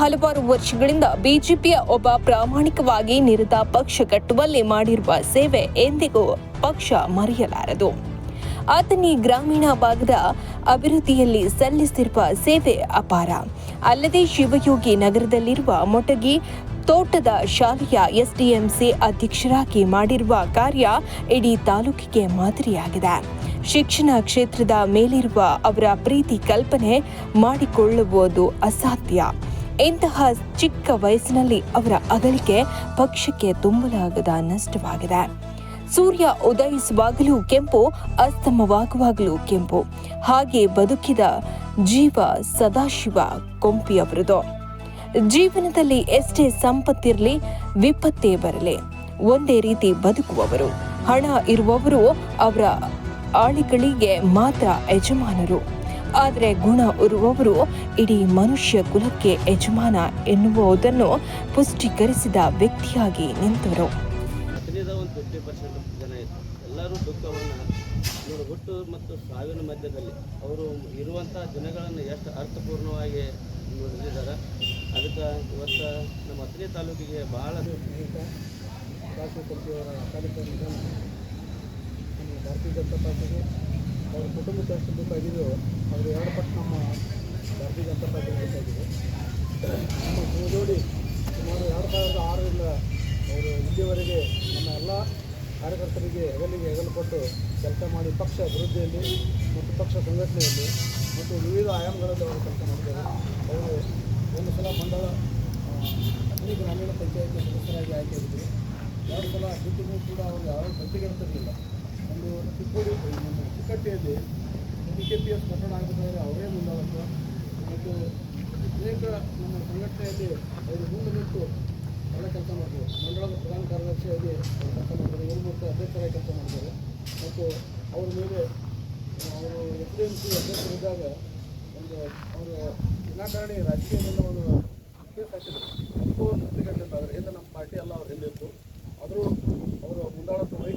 ಹಲವಾರು ವರ್ಷಗಳಿಂದ ಬಿಜೆಪಿಯ ಒಬ್ಬ ಪ್ರಾಮಾಣಿಕವಾಗಿ ನಿರತ ಪಕ್ಷ ಕಟ್ಟುವಲ್ಲಿ ಮಾಡಿರುವ ಸೇವೆ ಎಂದಿಗೂ ಪಕ್ಷ ಮರೆಯಲಾರದು. ಆತನಿ ಗ್ರಾಮೀಣ ಭಾಗದ ಅಭಿವೃದ್ಧಿಯಲ್ಲಿ ಸಲ್ಲಿಸಿರುವ ಸೇವೆ ಅಪಾರ. ಅಲ್ಲದೆ ಶಿವಯೋಗಿ ನಗರದಲ್ಲಿರುವ ಮೊಟಗಿ ತೋಟದ ಶಾಲೆಯ ಎಸ್ಡಿಎಂಸಿ ಅಧ್ಯಕ್ಷರಾಗಿ ಮಾಡಿರುವ ಕಾರ್ಯ ಇಡೀ ತಾಲೂಕಿಗೆ ಮಾದರಿಯಾಗಿದೆ. ಶಿಕ್ಷಣ ಕ್ಷೇತ್ರದ ಮೇಲಿರುವ ಅವರ ಪ್ರೀತಿ ಕಲ್ಪನೆ ಮಾಡಿಕೊಳ್ಳುವುದು ಅಸಾಧ್ಯ. ಇಂತಹ ಚಿಕ್ಕ ವಯಸ್ಸಿನಲ್ಲಿ ಅವರ ಅಗಲಿಕೆ ಪಕ್ಷಕ್ಕೆ ತುಂಬಲಾಗದ ನಷ್ಟವಾಗಿದೆ. ಸೂರ್ಯ ಉದಯಿಸುವಾಗಲೂ ಕೆಂಪು, ಅಸ್ತಮವಾಗುವಾಗಲೂ ಕೆಂಪು. ಹಾಗೆ ಬದುಕಿದ ಜೀವ ಸದಾಶಿವ ಕೊಂಪಿಯವರದು. ಜೀವನದಲ್ಲಿ ಎಷ್ಟೇ ಸಂಪತ್ತಿರಲಿ, ವಿಪತ್ತೇ ಬರಲಿ, ಒಂದೇ ರೀತಿ ಬದುಕುವವರು. ಹಣ ಇರುವವರು ಅವರ ಆಳಿಗಳಿಗೆ ಮಾತ್ರ ಯಜಮಾನರು. ಆದರೆ ಗುಣ ಇರುವವರು ಇಡೀ ಮನುಷ್ಯ ಕುಲಕ್ಕೆ ಯಜಮಾನ ಎನ್ನುವುದನ್ನು ಪುಷ್ಟೀಕರಿಸಿದ ವ್ಯಕ್ತಿಯಾಗಿ ನಿಂತವರು. ಒಂದು 50% ಜನ ಇತ್ತು. ಎಲ್ಲರೂ ದುಃಖವನ್ನು ಇವರು ಹುಟ್ಟು ಮತ್ತು ಸಾವಿನ ಮಧ್ಯದಲ್ಲಿ ಅವರು ಇರುವಂಥ ದಿನಗಳನ್ನು ಎಷ್ಟು ಅರ್ಥಪೂರ್ಣವಾಗಿ ನುಡಿದಿದ್ದಾರೆ. ಅದಕ್ಕೆ ಇವತ್ತು ನಮ್ಮ ಅಥಣಿ ತಾಲೂಕಿಗೆ ಬಹಳ ನಮ್ಮ ಭಾರತೀಯ ಜನತಾ ಪಾರ್ಟಿಗೆ ಅವರ ಕುಟುಂಬಕ್ಕೆ ಎಷ್ಟು ದುಃಖ ಆಗಿದೆಯೋ ಅವರು 2 ಪಟ್ಟು ನಮ್ಮ ಭಾರತೀಯ ಜನತಾ ಪಾರ್ಟಿ ಬೇಕಾಗಿದೆ. ನಮ್ಮ ಸಹಜೋಡಿ ಸುಮಾರು 2006ರಿಂದ ಅವರು ಇಲ್ಲಿಯವರೆಗೆ ನಮ್ಮ ಎಲ್ಲ ಕಾರ್ಯಕರ್ತರಿಗೆ ಹೆಗಲು ಕೊಟ್ಟು ಕೆಲಸ ಮಾಡಿ ಪಕ್ಷ ಅಭಿವೃದ್ಧಿಯಲ್ಲಿ ಮತ್ತು ಪಕ್ಷ ಸಂಘಟನೆಯಲ್ಲಿ ಮತ್ತು ವಿವಿಧ ಆಯಾಮಗಳಲ್ಲಿ ಅವರು ಕೆಲಸ ಮಾಡಿದ್ದಾರೆ. ಅವರು ಒಂದು ಸಲ ಮಂಡಲ ಅಥಣಿ ಗ್ರಾಮೀಣ ಪಂಚಾಯತಿ ಸದಸ್ಯರಾಗಿ ಆಯ್ಕೆಯಾಗಿದ್ದರು. 2 ಸಲ ಅಭ್ಯರ್ಥಿಗಳು ಕೂಡ ಅವರು ಯಾವ ಗಟ್ಟಿಗಿರ್ತಿರಲಿಲ್ಲ. ಒಂದು ಚಿಕ್ಕಟ್ಟಿಯಲ್ಲಿ PKPS ಪಟ್ಟಣ ಆಗಬೇಕಾದ್ರೆ ಅವರೇ ಮುಂದಾಳತ್ವ ಮತ್ತು ಅನೇಕ ನಮ್ಮ ಸಂಘಟನೆಯಲ್ಲಿ ಅವರು ಮುಂದೆ ನಿಂತು ಎಲ್ಲ ಕೆಲಸ ಮಾಡ್ತಾರೆ. ಮಂಡಳದ ಪ್ರಧಾನ ಕಾರ್ಯದರ್ಶಿಯಾಗಿ ಕೆಲಸ ಮಾಡ್ತಾರೆ. ಮೂರ್ತಿ ಅಧ್ಯಕ್ಷರಾಗಿ ಕೆಲಸ ಮಾಡ್ತಾರೆ. ಮತ್ತು ಅವ್ರ ಮೇಲೆ ಅವರು SDMC ಅಧ್ಯಕ್ಷರಿದ್ದಾಗ ಅವರು ವಿನಾಕಾರಣಿ ರಾಜಕೀಯದಿಂದ ಒಂದು ಕೇಸ್ ಹಾಕಿದ್ರು. ಅದಕ್ಕೂ ತೃಪ್ತಿಗಟ್ಟಲಿಲ್ಲ. ಅದರಿಂದ ನಮ್ಮ ಪಾರ್ಟಿ ಎಲ್ಲ ಅವ್ರ ಹಿಂದಿತ್ತು. ಆದರೂ ಅವರು ಮುಂದಾಳತ್ವ ವಹಿಸಿ